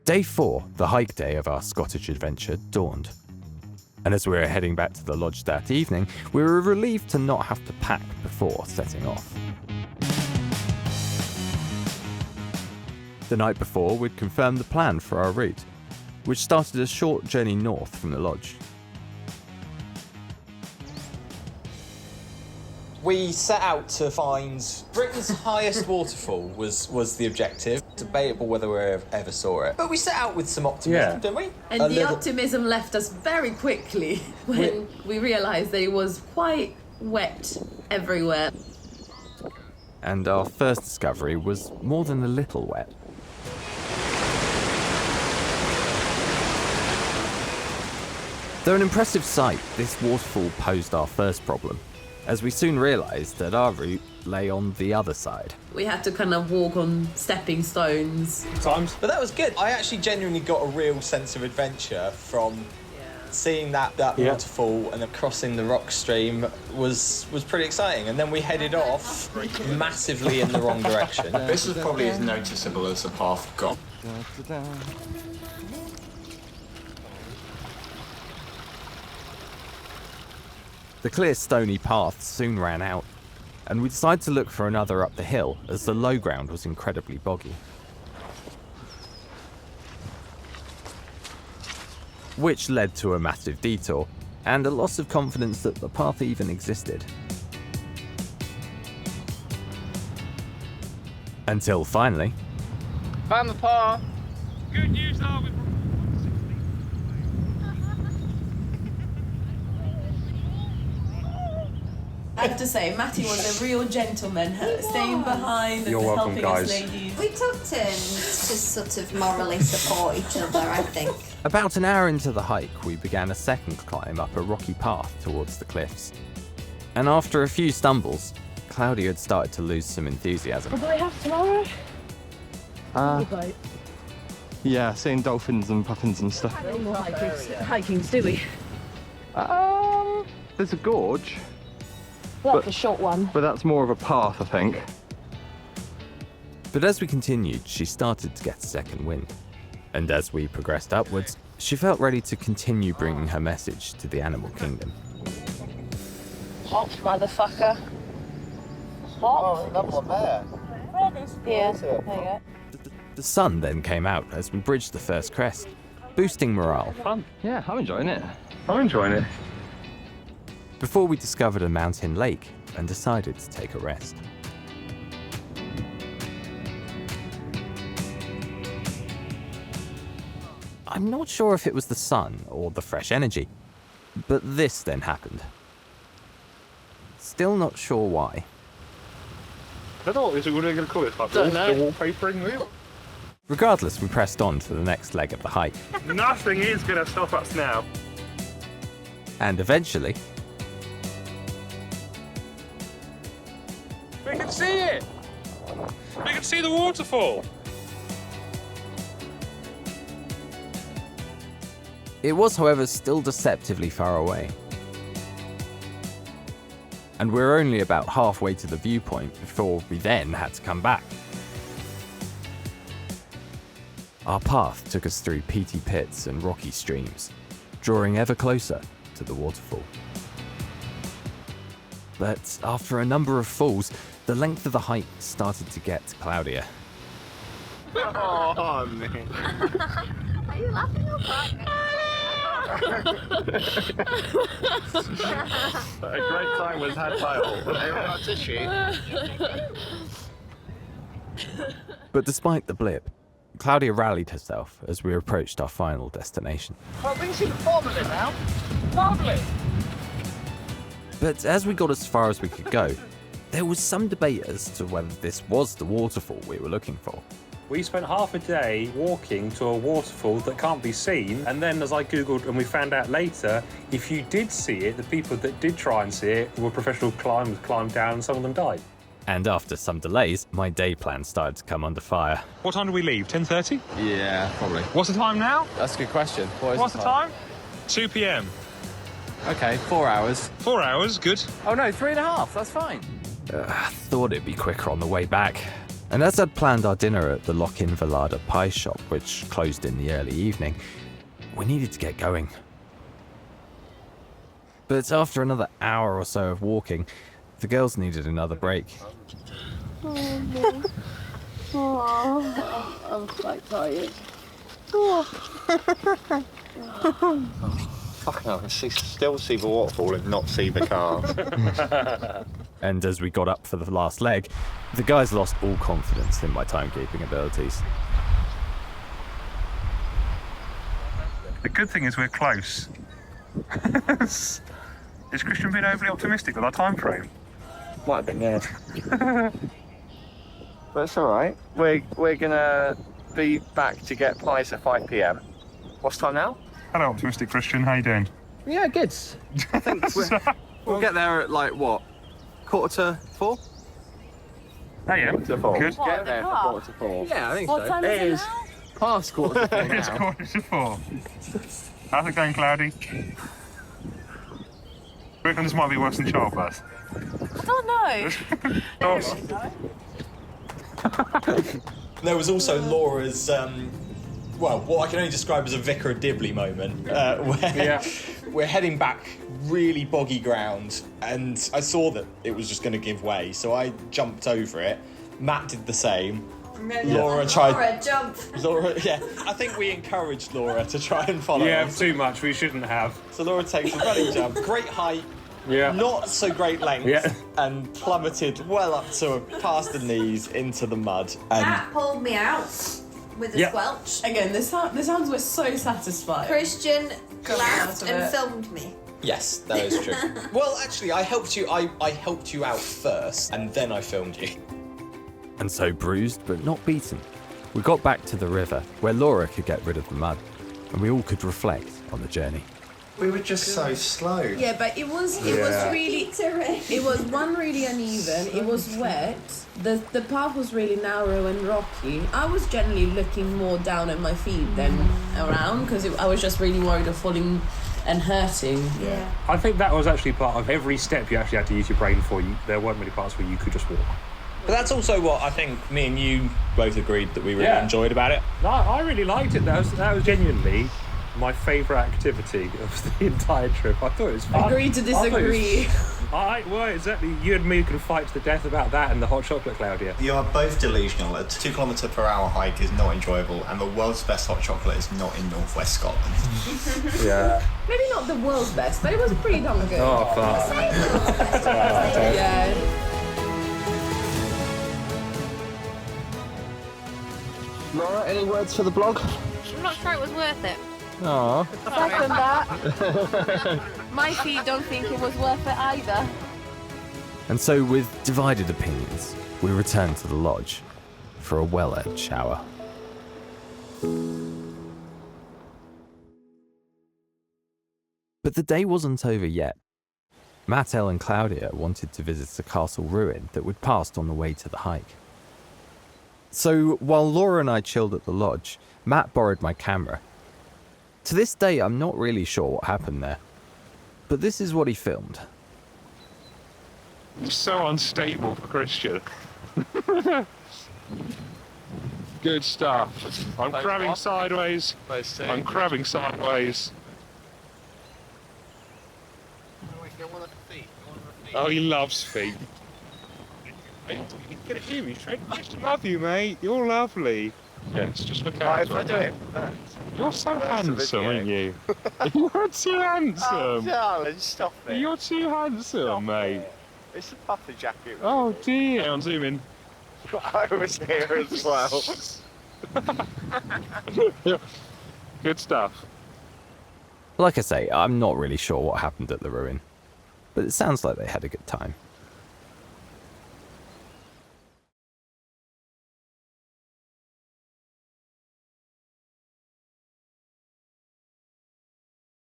Day 4, the hike day of our Scottish adventure, dawned. And as we were heading back to the lodge that evening, we were relieved to not have to pack before setting off. The night before, we'd confirmed the plan for our route, which started a short journey north from the lodge. We set out to find Britain's highest waterfall was the objective. Debatable whether we ever saw it. But we set out with some optimism, didn't we? And the optimism left us very quickly when we realised that it was quite wet everywhere. And our first discovery was more than a little wet. Though an impressive sight, this waterfall posed our first problem, as we soon realised that our route lay on the other side. We had to kind of walk on stepping stones. But that was good. I actually genuinely got a real sense of adventure from seeing that waterfall, and then crossing the rock stream was pretty exciting. And then we headed off massively in the wrong direction. This is probably as noticeable as the path got. The clear stony path soon ran out, and we decided to look for another up the hill as the low ground was incredibly boggy. Which led to a massive detour, and a loss of confidence that the path even existed. Until finally... Found the path! Good news though, I have to say, Matty was a real gentleman, staying behind and helping us ladies. We took turns to sort of morally support each other, I think. About an hour into the hike, we began a second climb up a rocky path towards the cliffs. And after a few stumbles, Claudia had started to lose some enthusiasm. What do they have tomorrow? Yeah, seeing dolphins and puffins and stuff. No more hikings, do we? There's a gorge. Well, that's a short one. But that's more of a path, I think. But as we continued, she started to get a second wind. And as we progressed upwards, she felt ready to continue bringing her message to the animal kingdom. Hot, motherfucker. Hot. Oh, another one there. Yeah, there you go. The sun then came out as we bridged the first crest, boosting morale. Fun. Yeah, I'm enjoying it. I'm enjoying it. Before we discovered a mountain lake and decided to take a rest. I'm not sure if it was the sun or the fresh energy, but this then happened. Still not sure why. I don't know, is it going to call it like the wallpapering wheel? Regardless, we pressed on to the next leg of the hike. Nothing is going to stop us now. And eventually, We can see it! We can see the waterfall! it was, however, still deceptively far away. And we were only about halfway to the viewpoint before we then had to come back. Our path took us through peaty pits and rocky streams, drawing ever closer to the waterfall. But after a number of falls, the length of the hike started to get to Claudia. Oh, man. Are you laughing or crying? A great time was had by all. Everyone got tissue. But despite the blip, Claudia rallied herself as we approached our final destination. Well, we can see the bottom of it now. Lovely. But as we got as far as we could go, there was some debate as to whether this was the waterfall we were looking for. We spent half a day walking to a waterfall that can't be seen, and then as I googled and we found out later, if you did see it, the people that did try and see it were professional climbers, climbed down, and some of them died. And after some delays, my day plan started to come under fire. What time do we leave? 10:30? Yeah, probably. What's the time now? That's a good question. What's the time? 2 p.m. Okay, 4 hours. 4 hours, good. Oh no, 3.5, that's fine. Thought it'd be quicker on the way back. And as I'd planned our dinner at the Lock-in Velada pie shop, which closed in the early evening, we needed to get going. But after another hour or so of walking, the girls needed another break. I'm quite tired. Fucking hell, I can still see the waterfall and not see the cars. And as we got up for the last leg, the guys lost all confidence in my timekeeping abilities. The good thing is we're close. Is Christian being overly optimistic with our time frame? Might have been, yeah. But it's alright. We're gonna be back to get pies at 5 p.m. What's time now? Hello, optimistic Christian. How you doing? Yeah, good. I think we'll get there at like what? 3:45? Hey, yeah. To 4. Good. Get there for 4:45. Yeah, I think What so. time It is is it past 4:45 It's now. 4:45. How's it going, Cloudy? I reckon this might be worse than childbirth. I don't know. There was also Laura's, well, what I can only describe as a Vicar of Dibley moment, where we're heading back really boggy ground, and I saw that it was just going to give way, so I jumped over it. Matt did the same. Laura tried. Laura, jump. Laura, yeah. I think we encouraged Laura to try and follow us. Too much. We shouldn't have. So Laura takes a running jump, great height, not so great length, and plummeted well up to past the knees into the mud. And Matt pulled me out with a squelch. Again, the sounds were so satisfying. Christian Got laughed out of and it. filmed me. yes, that is true. Well, actually, I helped you. I helped you out first, and then I filmed you. And so, bruised but not beaten, we got back to the river where Laura could get rid of the mud, and we all could reflect on the journey. We were just so slow. Yeah, but it was really, it was really uneven. It was wet. The path was really narrow and rocky. I was generally looking more down at my feet than around because I was just really worried of falling and hurting. Yeah. I think that was actually part of every step you actually had to use your brain for. There weren't many parts where you could just walk. But that's also what I think me and you both agreed that we really enjoyed about it. No, I really liked it. That was genuinely my favourite activity of the entire trip. I thought it was fun. Agree to disagree. Well, exactly. You and me could fight to the death about that and the hot chocolate, Claudia. You are both delusional. A 2 km/h hike is not enjoyable, and the world's best hot chocolate is not in northwest Scotland. Yeah. Maybe not the world's best, but it was pretty damn good. Oh, fuck. Yeah. Laura, any words for the blog? I'm not sure it was worth it. Aww. Second that. My feet don't think it was worth it either. And so, with divided opinions, we returned to the lodge for a well-earned shower. But the day wasn't over yet. Matt, Elle and Claudia wanted to visit a castle ruin that we'd passed on the way to the hike. So, while Laura and I chilled at the lodge, Matt borrowed my camera. To this day, I'm not really sure what happened there, but this is what he filmed. So unstable for Christian. Good stuff. I'm crabbing sideways. I'm crabbing sideways. Oh, he loves feet. You're gonna hear me, Trent. I just love you, mate. You're lovely. Yes, just look out. If I do it, You're so handsome, aren't you? You're too handsome. oh, darling, stop it. You're too handsome, mate. It's a puffer jacket. Oh dear. I'm zooming. I was here as well. Good stuff. Like I say, I'm not really sure what happened at the ruin, but it sounds like they had a good time.